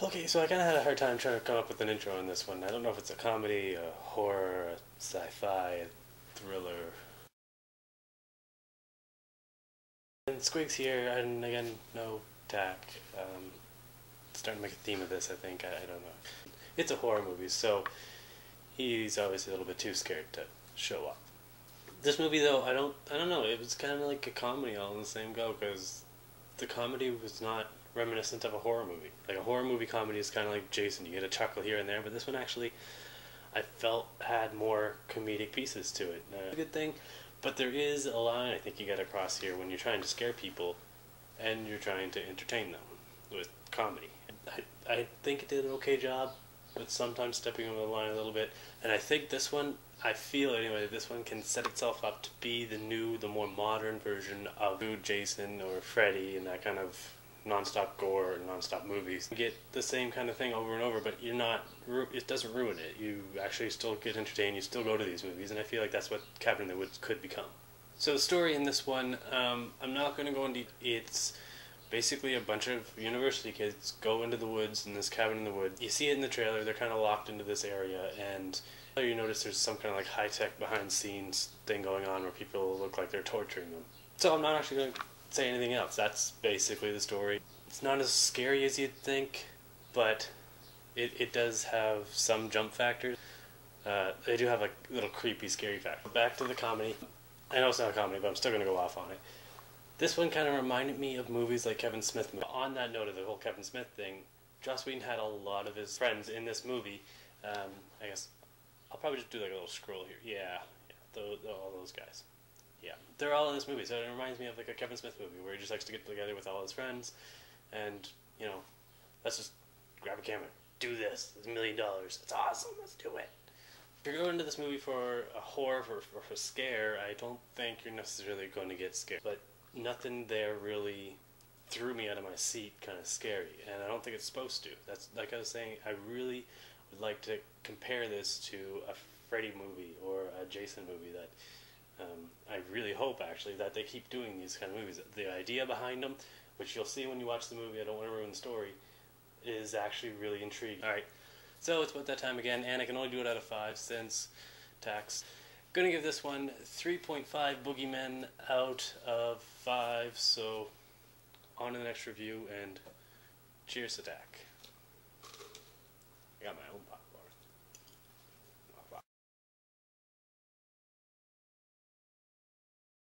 Okay, so I kind of had a hard time trying to come up with an intro on this one. I don't know if it's a comedy, a horror, a sci-fi, a thriller. And Squig's here, and again, no tack. Starting to make a theme of this, I think. I don't know. It's a horror movie, so he's obviously a little bit too scared to show up. This movie, though, I don't know. It was kind of like a comedy all in the same go, because the comedy was not reminiscent of a horror movie. Like a horror movie comedy is kind of like Jason. You get a chuckle here and there, but this one actually, I felt, had more comedic pieces to it. A good thing, but there is a line I think you get across here when you're trying to scare people and you're trying to entertain them with comedy. I think it did an okay job, but sometimes stepping over the line a little bit. And I think this one, I feel anyway, that this one can set itself up to be the more modern version of Jason or Freddy and that kind of non-stop gore or non-stop movies. You get the same kind of thing over and over, but you're not, it doesn't ruin it. You actually still get entertained, you still go to these movies, and I feel like that's what Cabin in the Woods could become. So the story in this one, I'm not going to go into, it's basically a bunch of university kids go into the woods in this cabin in the woods. You see it in the trailer, they're kind of locked into this area, and you notice there's some kind of like high-tech behind-the-scenes thing going on where people look like they're torturing them. So I'm not actually going to say anything else. That's basically the story. It's not as scary as you'd think, but it does have some jump factors. They do have like little creepy, scary factors. Back to the comedy. I know it's not a comedy, but I'm still going to go off on it. This one kind of reminded me of movies like Kevin Smith. On that note of the whole Kevin Smith thing, Joss Whedon had a lot of his friends in this movie. I guess I'll probably just do like a little scroll here. Yeah, all those guys. Yeah, they're all in this movie, so it reminds me of like a Kevin Smith movie where he just likes to get together with all his friends, and you know, let's just grab a camera, do this. It's $1 million. It's awesome. Let's do it. If you're going to this movie for a horror or for scare, I don't think you're necessarily going to get scared. But nothing there really threw me out of my seat kind of scary, and I don't think it's supposed to. That's like I was saying, I really would like to compare this to a Freddy movie or a Jason movie that I really hope actually that they keep doing these kind of movies. The idea behind them, which you'll see when you watch the movie, I don't want to ruin the story, is actually really intriguing. Alright, so it's about that time again, and I can only do it out of 5 cents tax. Gonna give this one 3.5 boogeymen out of 5, so on to the next review, and cheers to Dak. I got my own